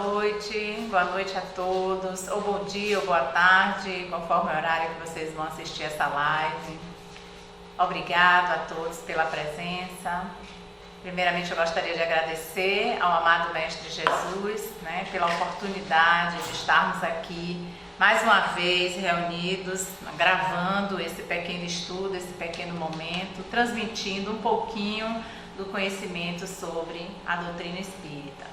boa noite a todos, ou bom dia ou boa tarde, conforme o horário que vocês vão assistir essa live. Obrigado a todos pela presença. Primeiramente eu gostaria de agradecer ao amado Mestre Jesus, pela oportunidade de estarmos aqui mais uma vez reunidos, gravando esse pequeno estudo, esse pequeno momento, transmitindo um pouquinho do conhecimento sobre a doutrina espírita.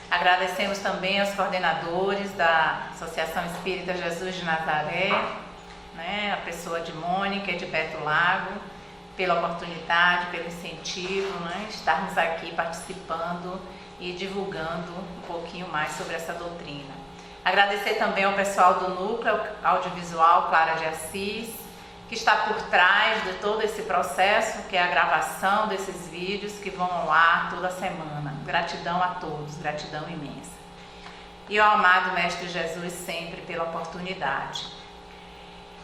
Agradecemos também aos coordenadores da Associação Espírita Jesus de Nazaré, a pessoa de Mônica e de Beto Lago, pela oportunidade, pelo incentivo, estarmos aqui participando e divulgando um pouquinho mais sobre essa doutrina. Agradecer também ao pessoal do Núcleo Audiovisual Clara de Assis, que está por trás de todo esse processo, que é a gravação desses vídeos que vão ao ar toda semana. Gratidão a todos, gratidão imensa. E ao amado Mestre Jesus sempre pela oportunidade.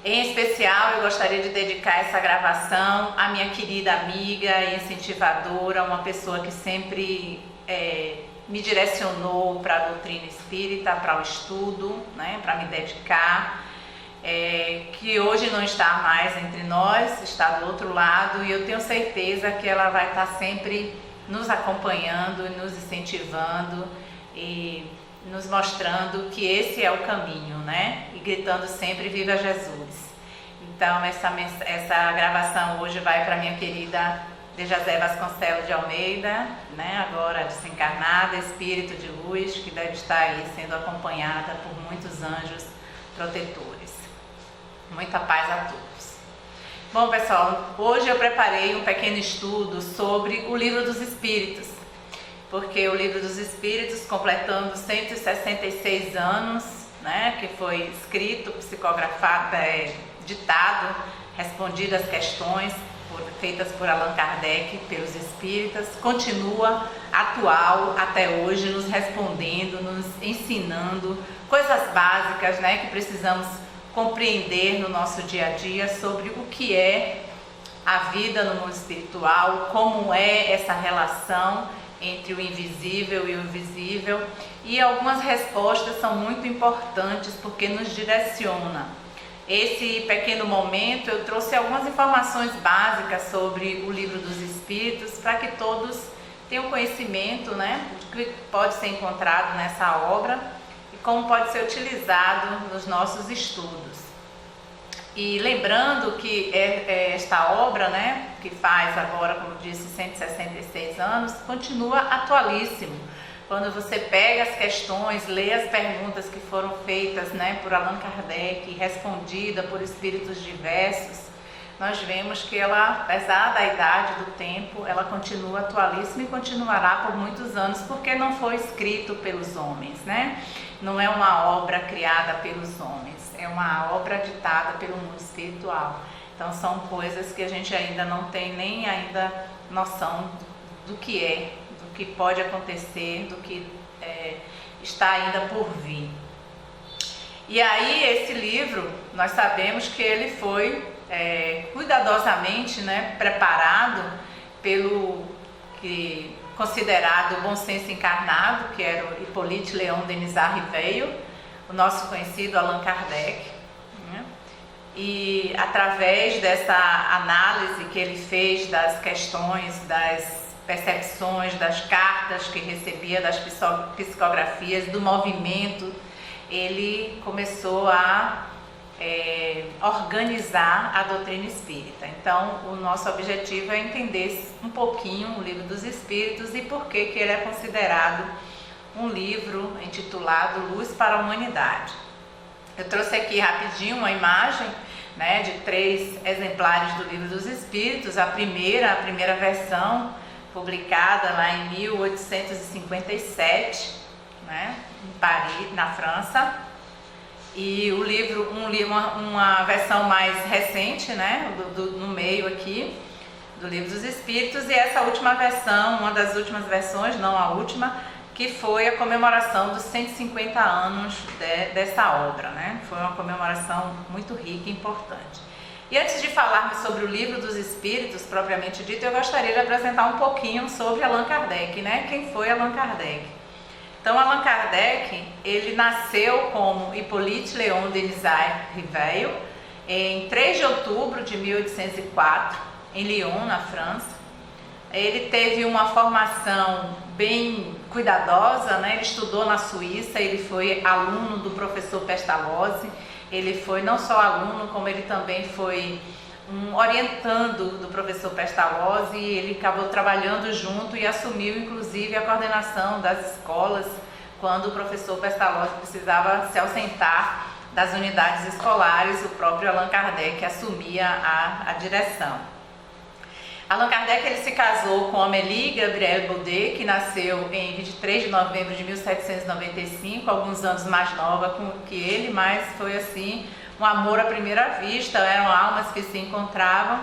Em especial, eu gostaria de dedicar essa gravação à minha querida amiga e incentivadora, uma pessoa que sempre me direcionou para a doutrina espírita, para o estudo, para me dedicar. Que hoje não está mais entre nós, está do outro lado, e eu tenho certeza que ela vai estar sempre nos acompanhando, nos incentivando e nos mostrando que esse é o caminho, e gritando sempre Viva Jesus. Então essa gravação hoje vai para minha querida Dejazé Vasconcelos de Almeida, agora desencarnada, espírito de luz, que deve estar aí sendo acompanhada por muitos anjos protetores. Muita paz a todos. Bom, pessoal, hoje eu preparei um pequeno estudo sobre o Livro dos Espíritos, porque o Livro dos Espíritos, completando 166 anos, que foi escrito, psicografado, ditado, respondido às questões feitas por Allan Kardec pelos espíritas, continua atual até hoje, nos respondendo, nos ensinando coisas básicas, que precisamos compreender no nosso dia a dia sobre o que é a vida no mundo espiritual, como é essa relação entre o invisível e o visível, e algumas respostas são muito importantes porque nos direciona. Esse pequeno momento eu trouxe algumas informações básicas sobre o Livro dos Espíritos para que todos tenham conhecimento, do que pode ser encontrado nessa obra e como pode ser utilizado nos nossos estudos. E lembrando que esta obra, que faz agora, como disse, 166 anos, continua atualíssimo. Quando você pega as questões, lê as perguntas que foram feitas por Allan Kardec, respondida por espíritos diversos, nós vemos que ela, apesar da idade do tempo, ela continua atualíssima e continuará por muitos anos, porque não foi escrito pelos homens, Não é uma obra criada pelos homens, é uma obra ditada pelo mundo espiritual. Então são coisas que a gente ainda não tem nem ainda noção do que é, do que pode acontecer, do que está ainda por vir. E aí esse livro, nós sabemos que ele foi cuidadosamente preparado pelo que considerado o bom senso encarnado, que era o Hippolyte Léon Denisard Ribeiro, o nosso conhecido Allan Kardec, E através dessa análise que ele fez das questões, das percepções, das cartas que recebia, das psicografias, do movimento, ele começou a organizar a doutrina espírita. Então, o nosso objetivo é entender um pouquinho o Livro dos Espíritos e por que ele é considerado um livro intitulado Luz para a Humanidade. Eu trouxe aqui rapidinho uma imagem de 3 exemplares do Livro dos Espíritos. A primeira versão, publicada lá em 1857, em Paris, na França. E o livro, uma versão mais recente, no meio aqui, do Livro dos Espíritos, e essa última versão, uma das últimas versões, não a última, que foi a comemoração dos 150 anos dessa obra, Foi uma comemoração muito rica e importante. E antes de falarmos sobre o Livro dos Espíritos, propriamente dito, eu gostaria de apresentar um pouquinho sobre Allan Kardec, Quem foi Allan Kardec? Então, Allan Kardec, ele nasceu como Hippolyte Léon Denis Rivail em 3 de outubro de 1804, em Lyon, na França. Ele teve uma formação bem cuidadosa, né? Ele estudou na Suíça, ele foi aluno do professor Pestalozzi. Ele foi não só aluno, como ele também foi orientando do professor Pestalozzi, e ele acabou trabalhando junto e assumiu inclusive a coordenação das escolas quando o professor Pestalozzi precisava se ausentar das unidades escolares. O próprio Allan Kardec assumia a direção. Allan Kardec, ele se casou com Amélie Gabrielle Baudet, que nasceu em 23 de novembro de 1795, alguns anos mais nova que ele, mas foi assim um amor à primeira vista, eram almas que se encontravam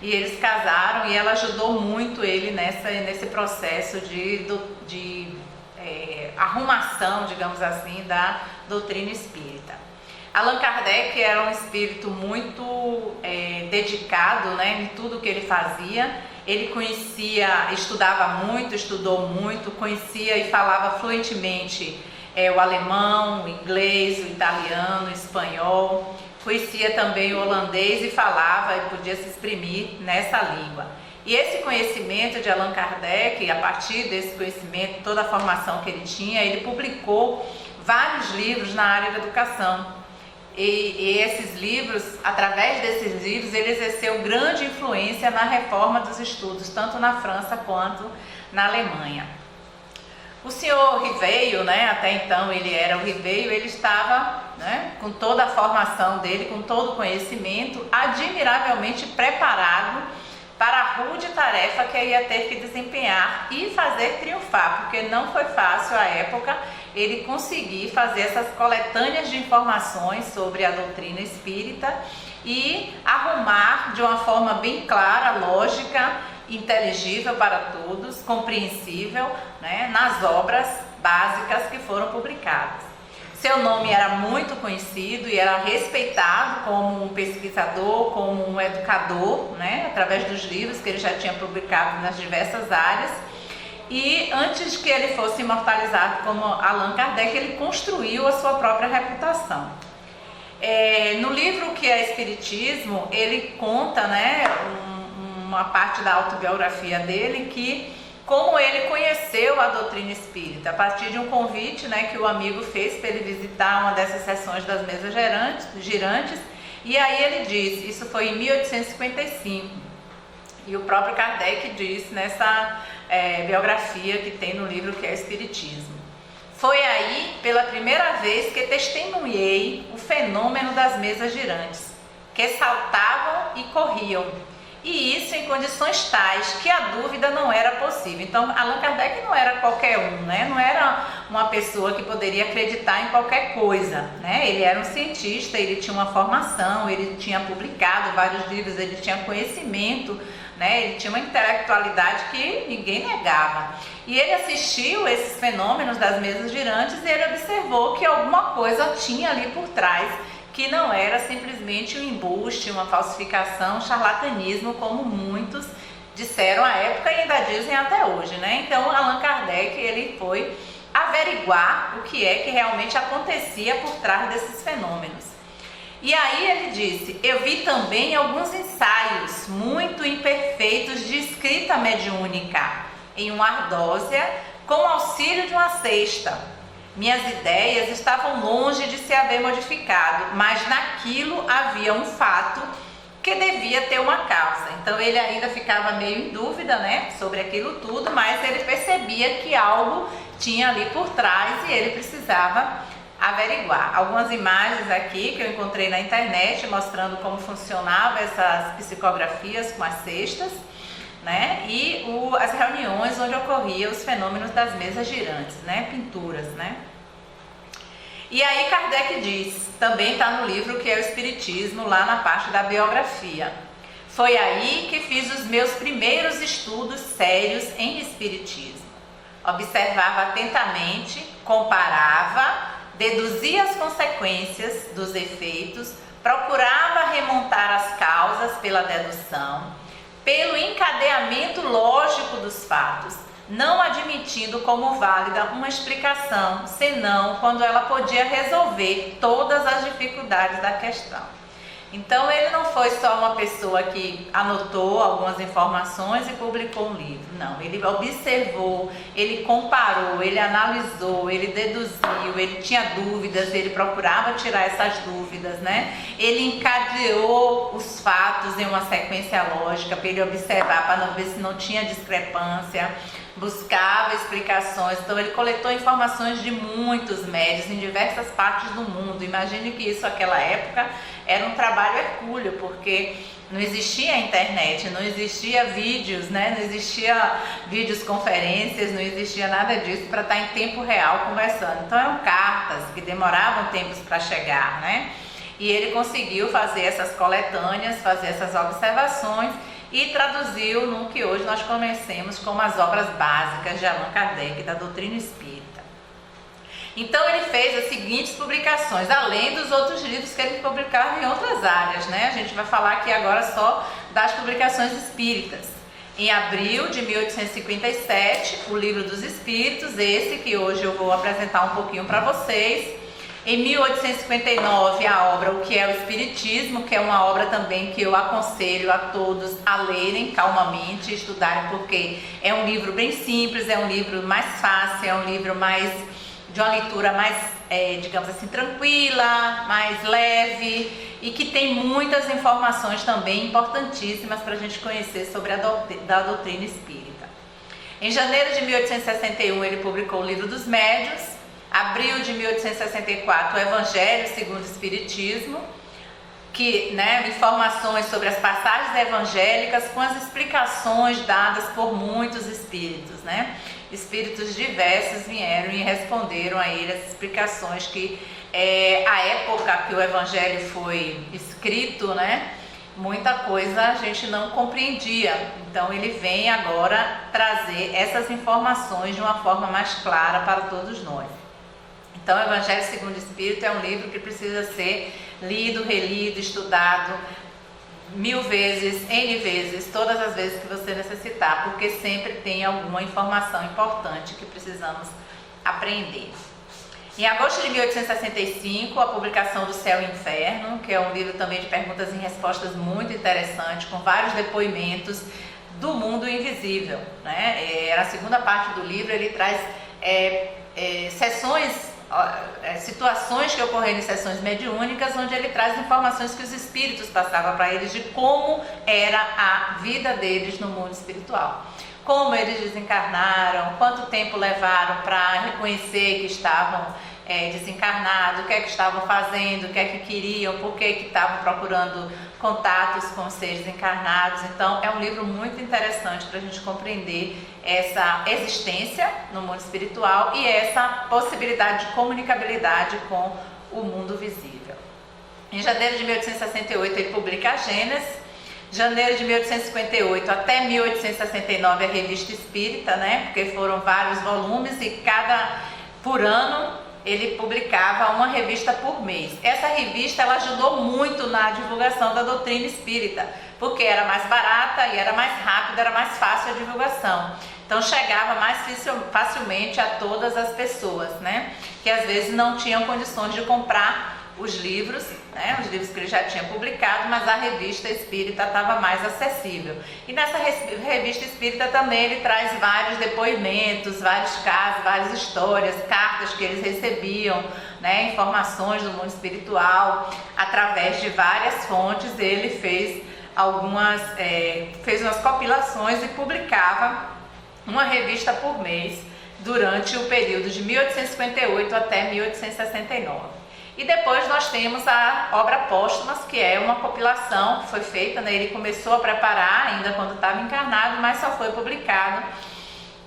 e eles casaram, e ela ajudou muito ele nesse processo de arrumação, digamos assim, da doutrina espírita. Allan Kardec era um espírito muito dedicado, né, em tudo que ele fazia. Ele estudava muito, estudou muito, conhecia e falava fluentemente o alemão, o inglês, o italiano, o espanhol. Conhecia também o holandês e falava e podia se exprimir nessa língua. E esse conhecimento de Allan Kardec, a partir desse conhecimento, toda a formação que ele tinha, ele publicou vários livros na área da educação. E esses livros, através desses livros, ele exerceu grande influência na reforma dos estudos, tanto na França quanto na Alemanha. O senhor Rivail, né, até então ele era o Rivail, ele estava, né, com toda a formação dele, com todo o conhecimento, admiravelmente preparado para a rude tarefa que ia ter que desempenhar e fazer triunfar, porque não foi fácil à época ele conseguir fazer essas coletâneas de informações sobre a doutrina espírita e arrumar de uma forma bem clara, lógica, inteligível para todos, compreensível, né, nas obras básicas que foram publicadas. Seu nome era muito conhecido e era respeitado como um pesquisador, como um educador, né, através dos livros que ele já tinha publicado nas diversas áreas. E antes que ele fosse imortalizado como Allan Kardec, ele construiu a sua própria reputação. No livro que é Espiritismo, ele conta, né, uma parte da autobiografia dele, que como ele conheceu a doutrina espírita, a partir de um convite, né, que o amigo fez para ele visitar uma dessas sessões das mesas girantes, e aí ele disse, isso foi em 1855, e o próprio Kardec diz nessa biografia que tem no livro que é Espiritismo. Foi aí, pela primeira vez, que testemunhei o fenômeno das mesas girantes, que saltavam e corriam, e isso em condições tais que a dúvida não era possível. Então, Allan Kardec não era qualquer um, né? Não era uma pessoa que poderia acreditar em qualquer coisa, né? Ele era um cientista, ele tinha uma formação, ele tinha publicado vários livros, ele tinha conhecimento, né? Ele tinha uma intelectualidade que ninguém negava. E ele assistiu esses fenômenos das mesas girantes e ele observou que alguma coisa tinha ali por trás, que não era simplesmente um embuste, uma falsificação, um charlatanismo, como muitos disseram à época e ainda dizem até hoje, né? Então, Allan Kardec, ele foi averiguar o que é que realmente acontecia por trás desses fenômenos. E aí ele disse, eu vi também alguns ensaios muito imperfeitos de escrita mediúnica, em uma ardósia, com auxílio de uma cesta. Minhas ideias estavam longe de se haver modificado, mas naquilo havia um fato que devia ter uma causa. Então ele ainda ficava meio em dúvida, né, sobre aquilo tudo, mas ele percebia que algo tinha ali por trás e ele precisava averiguar. Algumas imagens aqui que eu encontrei na internet mostrando como funcionavam essas psicografias com as cestas, né, e as reuniões onde ocorriam os fenômenos das mesas girantes, né, pinturas, né. E aí Kardec diz, também está no livro que é o Espiritismo, lá na parte da biografia, foi aí que fiz os meus primeiros estudos sérios em Espiritismo. Observava atentamente, comparava, deduzia as consequências dos efeitos, procurava remontar as causas pela dedução, pelo encadeamento lógico dos fatos, não admitindo como válida uma explicação, senão quando ela podia resolver todas as dificuldades da questão. Então ele não foi só uma pessoa que anotou algumas informações e publicou um livro, não, ele observou, ele comparou, ele analisou, ele deduziu, ele tinha dúvidas, ele procurava tirar essas dúvidas, né? Ele encadeou os fatos em uma sequência lógica para ele observar, para não ver se não tinha discrepância, buscava explicações. Então ele coletou informações de muitos médios em diversas partes do mundo. Imagine que isso naquela época era um trabalho hercúleo, porque não existia internet, não existia vídeos, né? Não existia videoconferências, não existia nada disso para estar em tempo real conversando. Então eram cartas que demoravam tempos para chegar, né? E ele conseguiu fazer essas coletâneas, fazer essas observações e traduziu no que hoje nós conhecemos como as obras básicas de Allan Kardec, da doutrina espírita. Então ele fez as seguintes publicações, além dos outros livros que ele publicava em outras áreas, né? A gente vai falar aqui agora só das publicações espíritas. Em abril de 1857, o Livro dos Espíritos, esse que hoje eu vou apresentar um pouquinho para vocês. Em 1859, a obra O que é o Espiritismo, que é uma obra também que eu aconselho a todos a lerem calmamente, estudarem, porque é um livro bem simples, é um livro mais fácil, é um livro mais de uma leitura mais, digamos assim, tranquila, mais leve e que tem muitas informações também importantíssimas para a gente conhecer sobre a doutrina espírita. Em janeiro de 1861, ele publicou o Livro dos Médiuns. Abril de 1864, o Evangelho segundo o Espiritismo, que, né, informações sobre as passagens evangélicas com as explicações dadas por muitos espíritos, né? Espíritos diversos vieram e responderam a ele as explicações que, a época que o Evangelho foi escrito, né, muita coisa a gente não compreendia. Então ele vem agora trazer essas informações de uma forma mais clara para todos nós. Então, o Evangelho segundo o Espírito é um livro que precisa ser lido, relido, estudado 1000 vezes, N vezes, todas as vezes que você necessitar, porque sempre tem alguma informação importante que precisamos aprender. Em agosto de 1865, a publicação do Céu e Inferno, que é um livro também de perguntas e respostas muito interessante, com vários depoimentos do mundo invisível, né? Na segunda parte do livro ele traz situações que ocorreram em sessões mediúnicas, onde ele traz informações que os espíritos passavam para eles de como era a vida deles no mundo espiritual, como eles desencarnaram, quanto tempo levaram para reconhecer que estavam desencarnados, o que é que estavam fazendo, o que é que queriam, por que estavam procurando contatos com os seres encarnados. Então é um livro muito interessante para a gente compreender essa existência no mundo espiritual e essa possibilidade de comunicabilidade com o mundo visível. Em janeiro de 1868 ele publica a Gênesis. Janeiro de 1858 até 1869 a Revista Espírita, né? Porque foram vários volumes e por ano ele publicava uma revista por mês. Essa revista ela ajudou muito na divulgação da doutrina espírita, porque era mais barata e era mais rápida, era mais fácil a divulgação. Então chegava mais facilmente a todas as pessoas, né? Que às vezes não tinham condições de comprar os livros, né? Os livros que ele já tinha publicado, mas a revista espírita estava mais acessível. E nessa revista espírita também ele traz vários depoimentos, vários casos, várias histórias, cartas que eles recebiam, né? Informações do mundo espiritual, através de várias fontes. Ele fez umas compilações e publicava uma revista por mês durante o período de 1858 até 1869. E depois nós temos a obra Póstumas, que é uma compilação que foi feita, né? Ele começou a preparar ainda quando estava encarnado, mas só foi publicado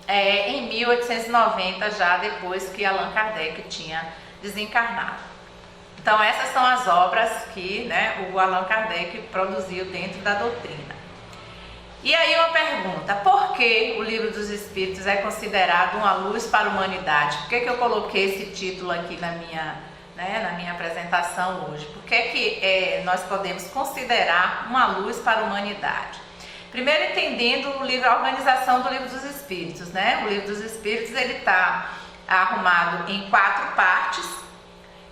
em 1890, já depois que Allan Kardec tinha desencarnado. Então essas são as obras que, né, o Allan Kardec produziu dentro da doutrina. E aí uma pergunta, por que o Livro dos Espíritos é considerado uma luz para a humanidade? Por que eu coloquei esse título aqui na minha apresentação hoje? Por que nós podemos considerar uma luz para a humanidade? Primeiro, entendendo o livro, a organização do Livro dos Espíritos, né? O Livro dos Espíritos, ele está arrumado em 4 partes,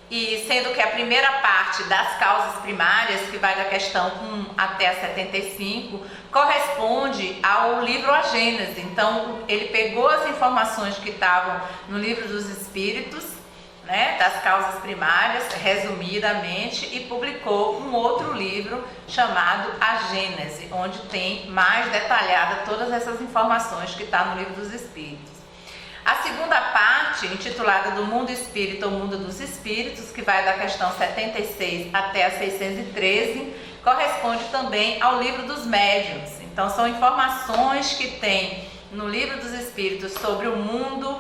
e sendo que a primeira parte das causas primárias, que vai da questão 1 até a 75, corresponde ao livro A Gênese. Então, ele pegou as informações que estavam no Livro dos Espíritos, né, das causas primárias, resumidamente, e publicou um outro livro chamado A Gênese, onde tem mais detalhada todas essas informações que está no Livro dos Espíritos. A segunda parte, intitulada Do Mundo Espírita ao Mundo dos Espíritos, que vai da questão 76 até a 613, corresponde também ao Livro dos Médiuns. Então, são informações que tem no Livro dos Espíritos sobre o mundo,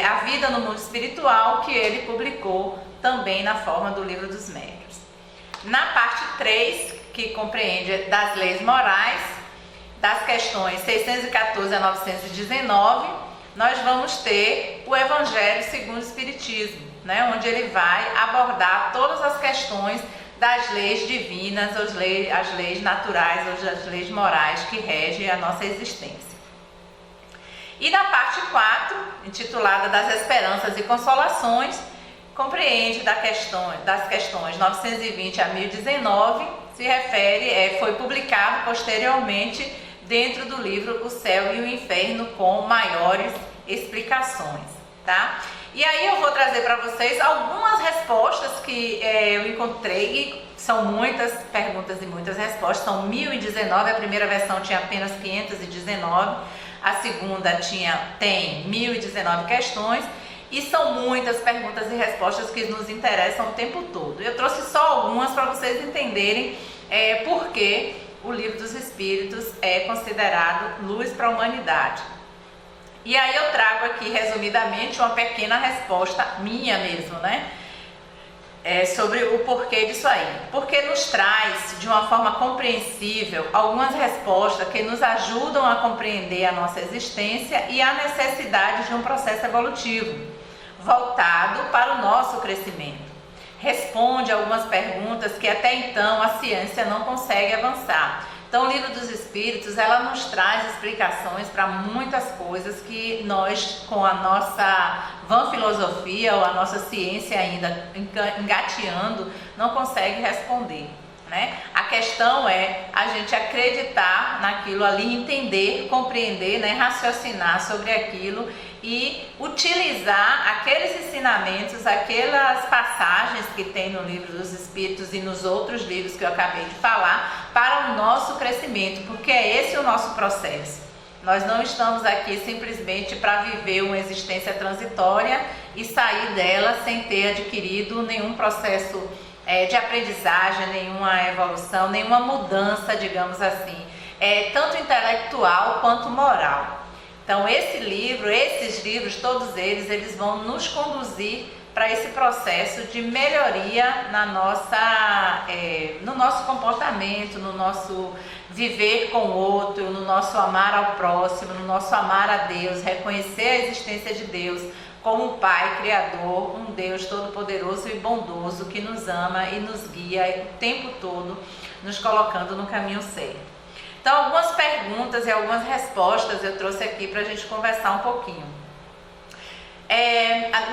a vida no mundo espiritual, que ele publicou também na forma do Livro dos Médiuns. Na parte 3, que compreende das leis morais, das questões 614 a 919, nós vamos ter o Evangelho segundo o Espiritismo, né, onde ele vai abordar todas as questões das leis divinas, as leis naturais, as leis morais que regem a nossa existência. E na parte 4, intitulada Das Esperanças e Consolações, compreende das questões 920 a 1019, se refere, foi publicado posteriormente dentro do livro O Céu e o Inferno, com maiores explicações, tá? E aí eu vou trazer para vocês algumas respostas que eu encontrei, e são muitas perguntas e muitas respostas, são 1019, a primeira versão tinha apenas 519, a segunda tem 1019 questões, e são muitas perguntas e respostas que nos interessam o tempo todo. Eu trouxe só algumas para vocês entenderem por que o Livro dos Espíritos é considerado luz para a humanidade. E aí eu trago aqui, resumidamente, uma pequena resposta minha mesmo, né? Sobre o porquê disso aí. Porque nos traz, de uma forma compreensível, algumas respostas que nos ajudam a compreender a nossa existência e a necessidade de um processo evolutivo, voltado para o nosso crescimento. Responde algumas perguntas que até então a ciência não consegue avançar. Então, o Livro dos Espíritos, ela nos traz explicações para muitas coisas que nós, com a nossa vã filosofia ou a nossa ciência ainda engateando, não consegue responder, né? A questão é a gente acreditar naquilo ali, entender, compreender, né? Raciocinar sobre aquilo e utilizar aqueles ensinamentos, aquelas passagens que tem no Livro dos Espíritos e nos outros livros que eu acabei de falar para o nosso crescimento, porque é esse o nosso processo. Nós não estamos aqui simplesmente para viver uma existência transitória e sair dela sem ter adquirido nenhum processo de aprendizagem, nenhuma evolução, nenhuma mudança, digamos assim, tanto intelectual quanto moral. Então esses livros, todos eles vão nos conduzir para esse processo de melhoria no nosso comportamento, no nosso viver com o outro, no nosso amar ao próximo, no nosso amar a Deus, reconhecer a existência de Deus como um Pai Criador, um Deus todo-poderoso e bondoso que nos ama e nos guia o tempo todo, nos colocando no caminho certo. Então, algumas perguntas e algumas respostas eu trouxe aqui para a gente conversar um pouquinho.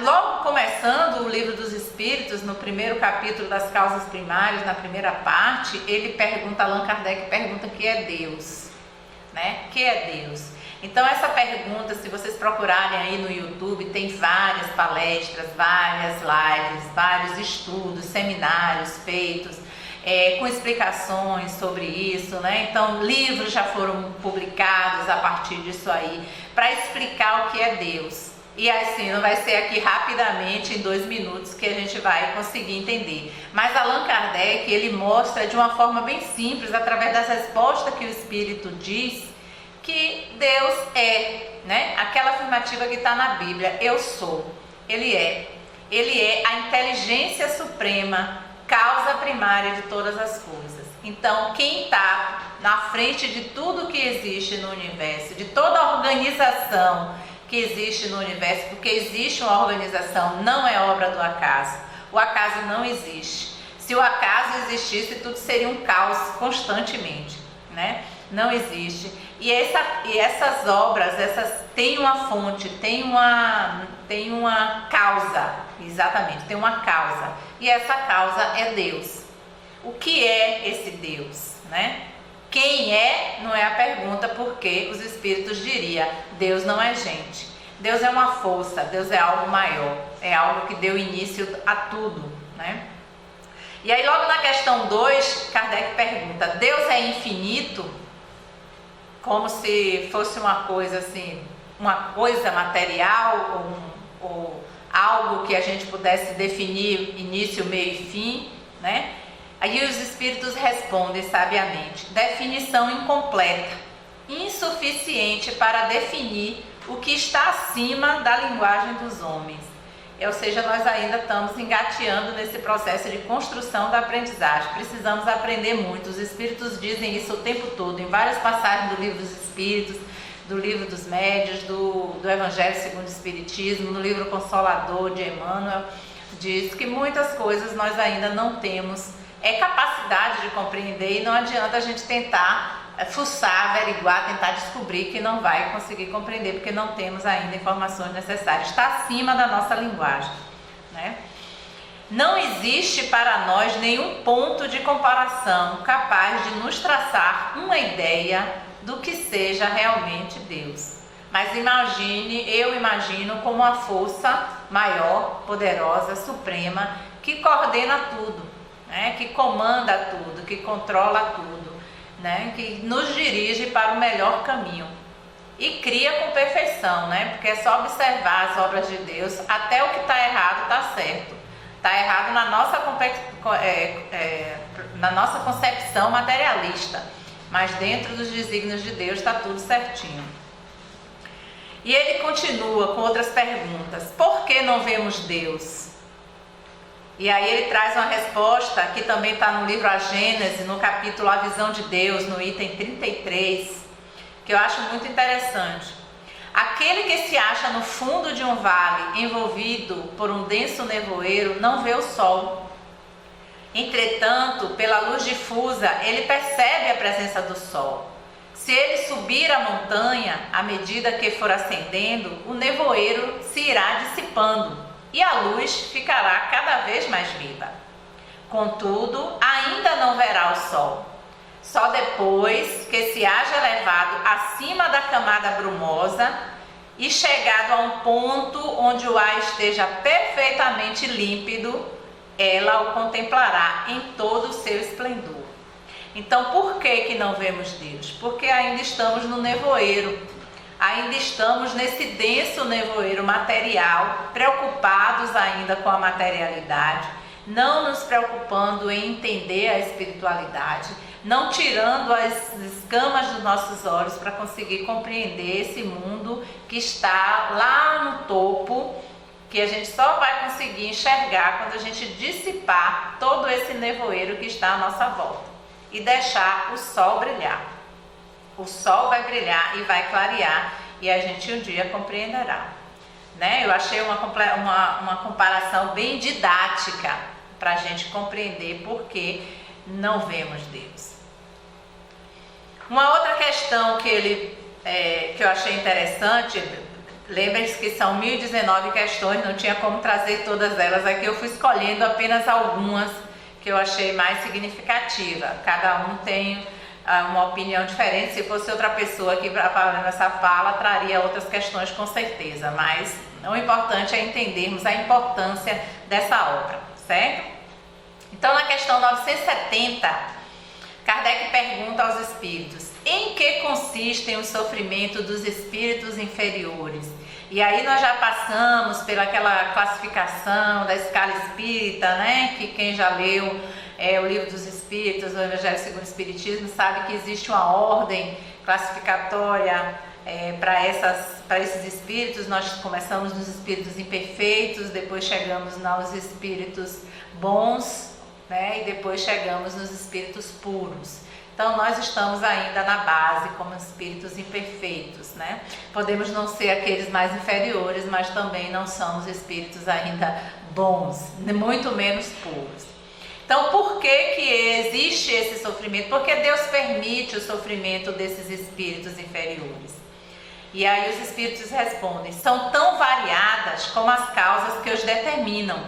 Logo começando o Livro dos Espíritos, no primeiro capítulo das causas primárias, na primeira parte, Allan Kardec pergunta o que é Deus, né? O que é Deus? Então essa pergunta, se vocês procurarem aí no YouTube, tem várias palestras, várias lives, vários estudos, seminários feitos, com explicações sobre isso, né? Então livros já foram publicados a partir disso aí, para explicar o que é Deus. E assim, não vai ser aqui rapidamente, em 2 minutos, que a gente vai conseguir entender. Mas Allan Kardec, ele mostra de uma forma bem simples, através das respostas que o Espírito diz, que Deus né? Aquela afirmativa que está na Bíblia, eu sou. Ele é a inteligência suprema, causa primária de todas as coisas. Então, quem está na frente de tudo que existe no universo, de toda a organização que existe no universo, porque existe uma organização, não é obra do acaso. O acaso não existe. Se o acaso existisse, tudo seria um caos constantemente, né? Não existe. E essas obras, têm uma fonte, tem uma causa, exatamente, tem uma causa. E essa causa é Deus. O que é esse Deus, né? Quem é, não é a pergunta, porque os espíritos diriam, Deus não é gente. Deus é uma força, Deus é algo maior, é algo que deu início a tudo, né? E aí logo na questão 2, Kardec pergunta, Deus é infinito? Como se fosse uma coisa assim, uma coisa material, ou algo que a gente pudesse definir início, meio e fim, né? Aí os espíritos respondem sabiamente, definição incompleta, insuficiente para definir o que está acima da linguagem dos homens. Ou seja, nós ainda estamos engateando nesse processo de construção da aprendizagem. Precisamos aprender muito. Os espíritos dizem isso o tempo todo, em várias passagens do livro dos Espíritos, do livro dos Médiuns, do Evangelho segundo o Espiritismo, no livro Consolador de Emmanuel, diz que muitas coisas nós ainda não temos capacidade de compreender, e não adianta a gente tentar fuçar, averiguar, tentar descobrir, que não vai conseguir compreender, porque não temos ainda informações necessárias, está acima da nossa linguagem, né? Não existe para nós nenhum ponto de comparação capaz de nos traçar uma ideia do que seja realmente Deus. Mas eu imagino como uma força maior, poderosa, suprema, que coordena tudo, né? Que comanda tudo, que controla tudo, né? Que nos dirige para o melhor caminho e cria com perfeição, né? Porque é só observar as obras de Deus, até o que está errado está certo. Está errado na nossa concepção materialista, mas dentro dos desígnios de Deus está tudo certinho. E ele continua com outras perguntas. Por que não vemos Deus? E aí ele traz uma resposta, que também está no livro A Gênese, no capítulo A Visão de Deus, no item 33, que eu acho muito interessante. Aquele que se acha no fundo de um vale, envolvido por um denso nevoeiro, não vê o sol. Entretanto, pela luz difusa, ele percebe a presença do sol. Se ele subir a montanha, à medida que for ascendendo, o nevoeiro se irá dissipando e a luz ficará cada vez mais viva. Contudo, ainda não verá o sol. Só depois que se haja elevado acima da camada brumosa e chegado a um ponto onde o ar esteja perfeitamente límpido, ela o contemplará em todo o seu esplendor. Então, por que não vemos Deus? Porque ainda estamos no nevoeiro. Ainda estamos nesse denso nevoeiro material, preocupados ainda com a materialidade, não nos preocupando em entender a espiritualidade, não tirando as escamas dos nossos olhos para conseguir compreender esse mundo que está lá no topo, que a gente só vai conseguir enxergar quando a gente dissipar todo esse nevoeiro que está à nossa volta e deixar o sol brilhar. O sol vai brilhar e vai clarear, e a gente um dia compreenderá, né? Eu achei uma comparação bem didática para a gente compreender por que não vemos Deus. Uma outra questão que eu achei interessante, lembrem-se que são 1019 questões, não tinha como trazer todas elas aqui, eu fui escolhendo apenas algumas que eu achei mais significativa. Cada um tem uma opinião diferente. Se fosse outra pessoa aqui falando essa fala, traria outras questões com certeza, mas o importante é entendermos a importância dessa obra, certo? Então, na questão 970, Kardec pergunta aos espíritos: em que consistem o sofrimento dos espíritos inferiores? E aí nós já passamos pelaquela classificação da escala espírita, né? Que quem já leu o livro dos Espíritos, o Evangelho segundo o Espiritismo, sabe que existe uma ordem classificatória para esses espíritos. Nós começamos nos espíritos imperfeitos, depois chegamos nos espíritos bons, né? E depois chegamos nos espíritos puros. Então nós estamos ainda na base como espíritos imperfeitos, né? Podemos não ser aqueles mais inferiores, mas também não somos espíritos ainda bons, muito menos puros. Então, por que existe esse sofrimento? Porque Deus permite o sofrimento desses espíritos inferiores. E aí os espíritos respondem: são tão variadas como as causas que os determinam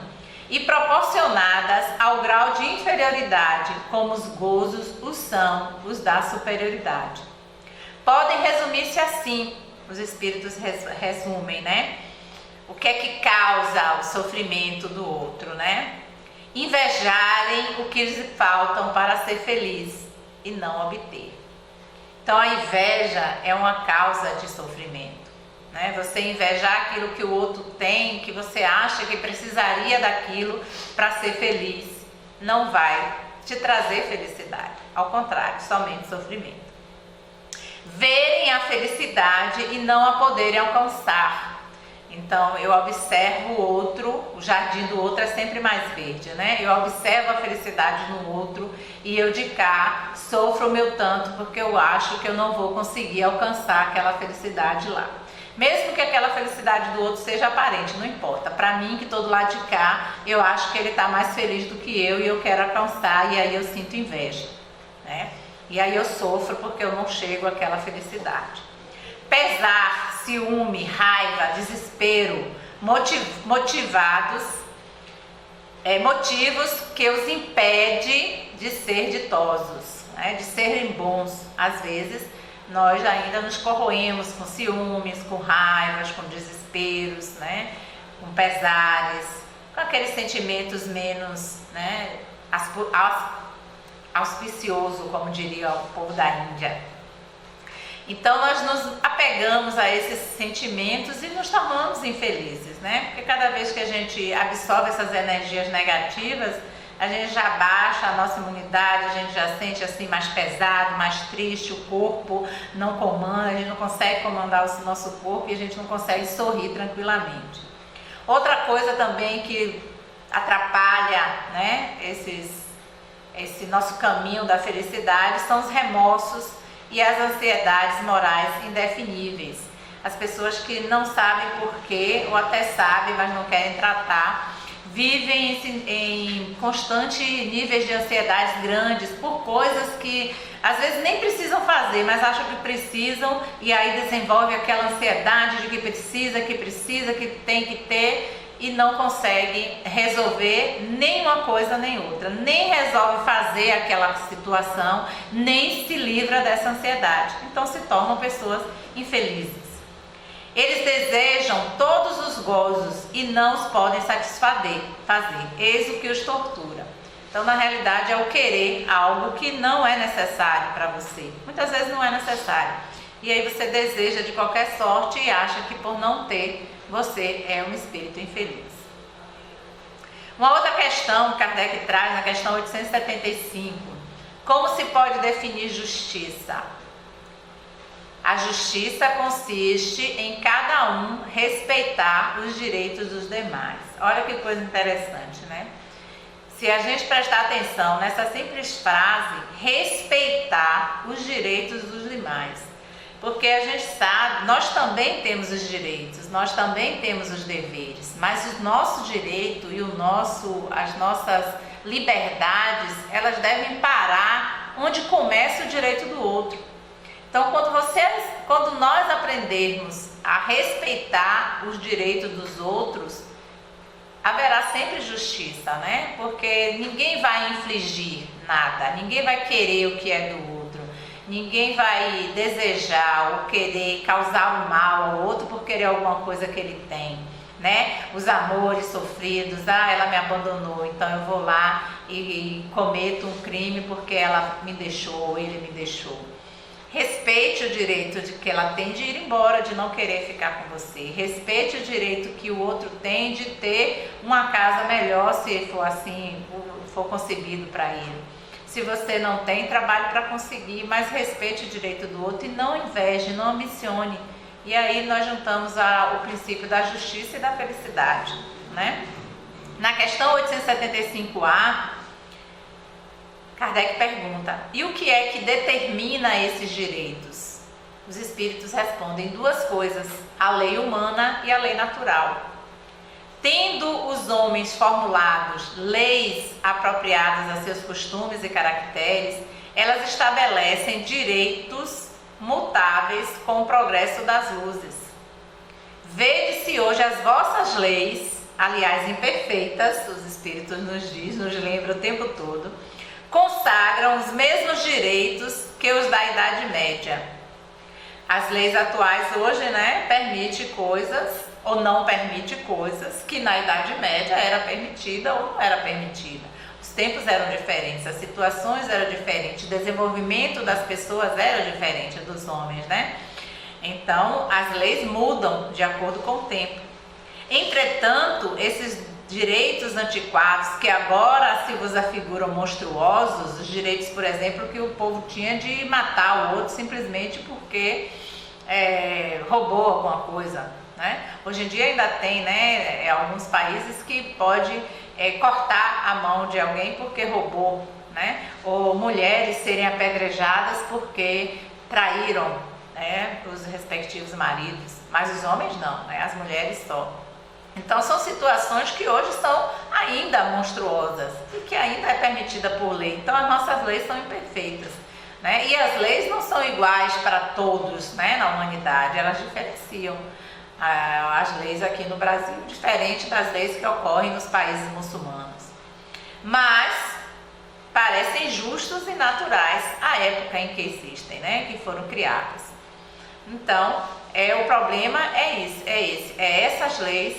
e proporcionadas ao grau de inferioridade, como os gozos o são os da superioridade. Podem resumir-se assim, os espíritos resumem, né? O que é que causa o sofrimento do outro, né? Invejarem o que lhes faltam para ser feliz e não obter. Então a inveja é uma causa de sofrimento, né? Você invejar aquilo que o outro tem, que você acha que precisaria daquilo para ser feliz, não vai te trazer felicidade, ao contrário, somente sofrimento. Verem a felicidade e não a poderem alcançar. Então eu observo o outro, o jardim do outro é sempre mais verde, né? Eu observo a felicidade no outro e eu de cá sofro o meu tanto porque eu acho que eu não vou conseguir alcançar aquela felicidade lá. Mesmo que aquela felicidade do outro seja aparente, não importa. Para mim, que estou do lado de cá, eu acho que ele está mais feliz do que eu e eu quero alcançar, e aí eu sinto inveja, né? E aí eu sofro porque eu não chego àquela felicidade. Pesar, ciúme, raiva, desespero, motivos que os impede de ser ditosos, né? De serem bons. Às vezes nós ainda nos corroemos com ciúmes, com raivas, com desesperos, né? Com pesares, com aqueles sentimentos menos, né? Auspicioso, como diria o povo da Índia. Então nós nos apegamos a esses sentimentos e nos tornamos infelizes, né? Porque cada vez que a gente absorve essas energias negativas, a gente já baixa a nossa imunidade, a gente já sente assim mais pesado, mais triste, o corpo não comanda, a gente não consegue comandar o nosso corpo e a gente não consegue sorrir tranquilamente. Outra coisa também que atrapalha, né, esse nosso caminho da felicidade são os remorsos e as ansiedades morais indefiníveis. As pessoas que não sabem porquê, ou até sabem, mas não querem tratar, vivem em constante níveis de ansiedades grandes por coisas que às vezes nem precisam fazer, mas acham que precisam, e aí desenvolve aquela ansiedade de que precisa, que tem que ter, e não consegue resolver nem uma coisa nem outra, nem resolve fazer aquela situação, nem se livra dessa ansiedade. Então se tornam pessoas infelizes. Eles desejam todos os gozos e não os podem satisfazer, eis o que os tortura. Então na realidade é o querer algo que não é necessário para você, muitas vezes não é necessário, e aí você deseja de qualquer sorte e acha que por não ter, você é um espírito infeliz. Uma outra questão que Kardec traz na questão 875, como se pode definir justiça? A justiça consiste em cada um respeitar os direitos dos demais. Olha que coisa interessante, né? Se a gente prestar atenção nessa simples frase, respeitar os direitos dos demais. Porque a gente sabe, nós também temos os direitos, nós também temos os deveres, mas o nosso direito e as nossas liberdades, elas devem parar onde começa o direito do outro. Então, quando nós aprendermos a respeitar os direitos dos outros, haverá sempre justiça, né? Porque ninguém vai infligir nada, ninguém vai querer o que é do outro. Ninguém vai desejar ou querer causar um mal ao outro por querer alguma coisa que ele tem, né? Os amores sofridos, ela me abandonou, então eu vou lá e cometo um crime porque ela me deixou ou ele me deixou. Respeite o direito de que ela tem de ir embora, de não querer ficar com você. Respeite o direito que o outro tem de ter uma casa melhor, se for assim, for concebido para ele. Se você não tem, trabalhe para conseguir, mas respeite o direito do outro e não inveje, não ambicione. E aí nós juntamos o princípio da justiça e da felicidade, né? Na questão 875A, Kardec pergunta: e o que é que determina esses direitos? Os espíritos respondem duas coisas: a lei humana e a lei natural. tendo os homens formulados leis apropriadas a seus costumes e caracteres, elas estabelecem direitos mutáveis com o progresso das luzes. Vede-se hoje as vossas leis, aliás imperfeitas, os Espíritos nos lembram o tempo todo, consagram os mesmos direitos que os da Idade Média. As leis atuais hoje, permite coisas ou não permite coisas que na Idade Média era permitida ou não era permitida. Os tempos eram diferentes, as situações eram diferentes, o desenvolvimento das pessoas era diferente dos homens, Então, as leis mudam de acordo com o tempo. Entretanto, esses direitos antiquados que agora se vos afiguram monstruosos, os direitos, por exemplo, que o povo tinha de matar o outro simplesmente porque roubou alguma coisa, Hoje em dia ainda tem, alguns países que pode cortar a mão de alguém porque roubou, ou mulheres serem apedrejadas porque traíram, os respectivos maridos, mas os homens não, as mulheres só. Então são situações que hoje são ainda monstruosas e que ainda é permitida por lei. Então as nossas leis são imperfeitas, e as leis não são iguais para todos, na humanidade, elas diferenciam. As leis aqui no Brasil, diferente das leis que ocorrem nos países muçulmanos, mas parecem justos e naturais à época em que existem, que foram criadas. Então, o problema é essas leis,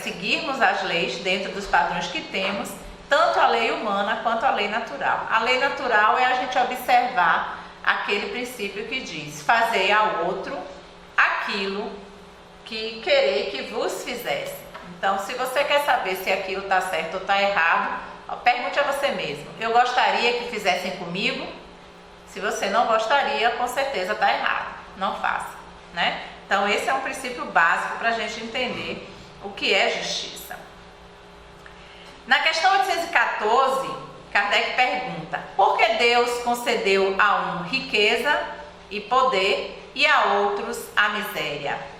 seguirmos as leis dentro dos padrões que temos, tanto a lei humana quanto a lei natural. A lei natural é a gente observar aquele princípio que diz: fazei ao outro aquilo que querei que vos fizesse. Então, se você quer saber se aquilo está certo ou está errado, pergunte a você mesmo: eu gostaria que fizessem comigo? Se você não gostaria, com certeza está errado, não faça, Então, esse é um princípio básico para a gente entender o que é justiça. Na questão 814, Kardec pergunta: por que Deus concedeu a um riqueza e poder e a outros a miséria?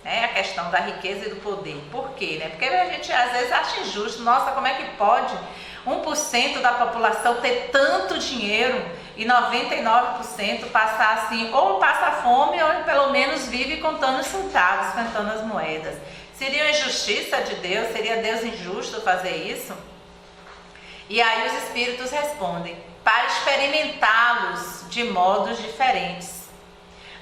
A questão da riqueza e do poder. Por quê? Porque a gente às vezes acha injusto. Nossa, como é que pode 1% da população ter tanto dinheiro e 99% passar assim, ou passa fome ou pelo menos vive contando os centavos, contando as moedas? Seria uma injustiça de Deus? Seria Deus injusto fazer isso? E aí os Espíritos respondem: para experimentá-los de modos diferentes.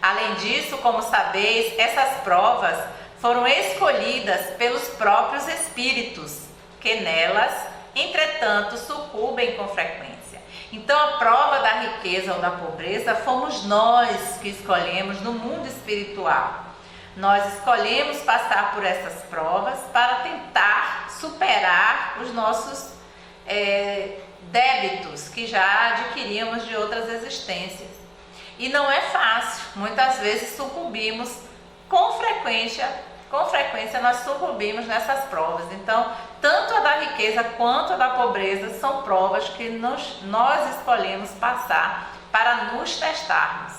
Além disso, como sabeis, essas provas foram escolhidas pelos próprios espíritos, que nelas, entretanto, sucumbem com frequência. Então, a prova da riqueza ou da pobreza fomos nós que escolhemos no mundo espiritual. Nós escolhemos passar por essas provas para tentar superar os nossos débitos que já adquirimos de outras existências. E não é fácil, muitas vezes sucumbimos, com frequência nós sucumbimos nessas provas. Então, tanto a da riqueza quanto a da pobreza são provas que nós escolhemos passar para nos testarmos.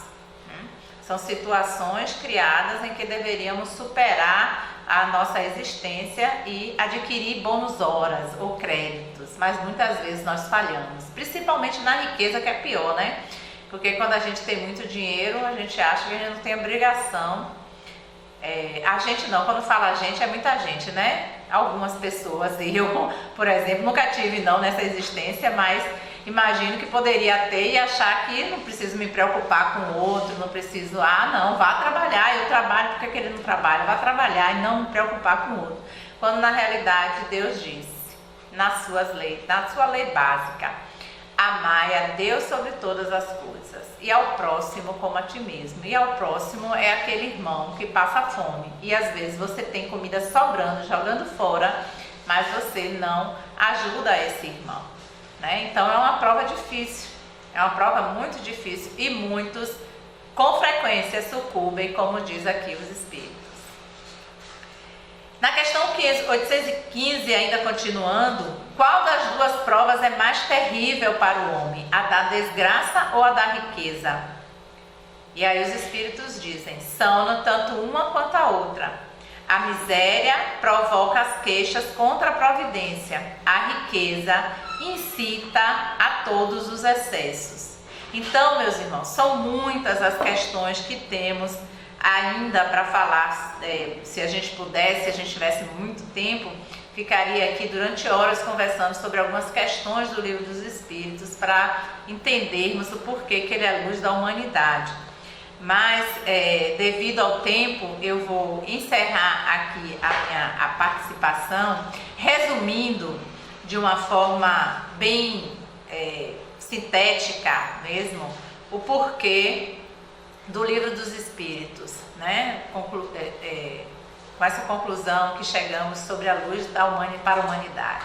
São situações criadas em que deveríamos superar a nossa existência e adquirir bônus horas ou créditos, mas muitas vezes nós falhamos, principalmente na riqueza, que é pior, Porque quando a gente tem muito dinheiro, a gente acha que a gente não tem obrigação. A gente não, quando fala a gente, é muita gente, Algumas pessoas, eu, por exemplo, nunca tive não nessa existência, mas imagino que poderia ter e achar que não preciso me preocupar com o outro, não preciso, não, vá trabalhar, eu trabalho, porque que ele não trabalha? Vá trabalhar e não me preocupar com o outro. Quando na realidade Deus disse, nas suas leis, na sua lei básica: amai a Deus sobre todas as coisas e ao próximo como a ti mesmo. E ao próximo é aquele irmão que passa fome e às vezes você tem comida sobrando, jogando fora, mas você não ajuda esse irmão, Então é uma prova difícil, é uma prova muito difícil e muitos com frequência sucumbem, como diz aqui os Espíritos. Na questão 815, ainda continuando: qual das duas provas é mais terrível para o homem, a da desgraça ou a da riqueza? E aí os Espíritos dizem: são tanto uma quanto a outra. A miséria provoca as queixas contra a providência. A riqueza incita a todos os excessos. Então, meus irmãos, são muitas as questões que temos ainda para falar. Se a gente pudesse, se a gente tivesse muito tempo, ficaria aqui durante horas conversando sobre algumas questões do Livro dos Espíritos para entendermos o porquê que ele é a luz da humanidade. Mas, devido ao tempo, eu vou encerrar aqui a participação, resumindo de uma forma bem sintética mesmo, o porquê do Livro dos Espíritos, né? Com essa conclusão que chegamos sobre a luz para a humanidade.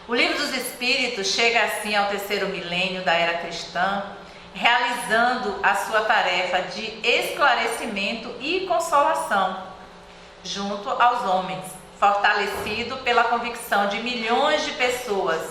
O Livro dos Espíritos chega assim ao terceiro milênio da era cristã, realizando a sua tarefa de esclarecimento e consolação junto aos homens, fortalecido pela convicção de milhões de pessoas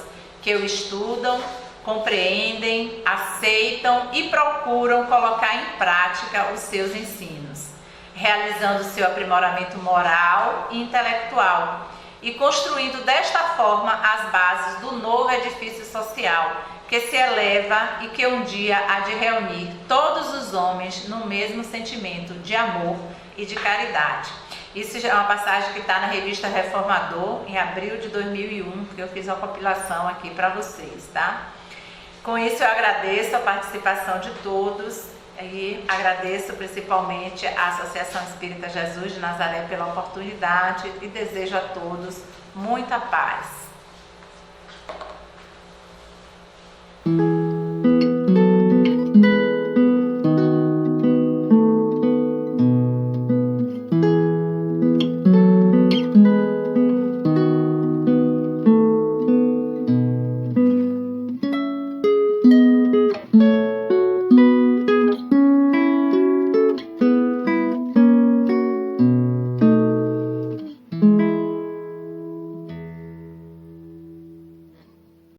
que o estudam, compreendem, aceitam e procuram colocar em prática os seus ensinos, realizando seu aprimoramento moral e intelectual e construindo desta forma as bases do novo edifício social que se eleva e que um dia há de reunir todos os homens no mesmo sentimento de amor e de caridade. Isso é uma passagem que está na revista Reformador, em abril de 2001, porque eu fiz uma compilação aqui para vocês, tá? Com isso eu agradeço a participação de todos e agradeço principalmente à Associação Espírita Jesus de Nazaré pela oportunidade e desejo a todos muita paz.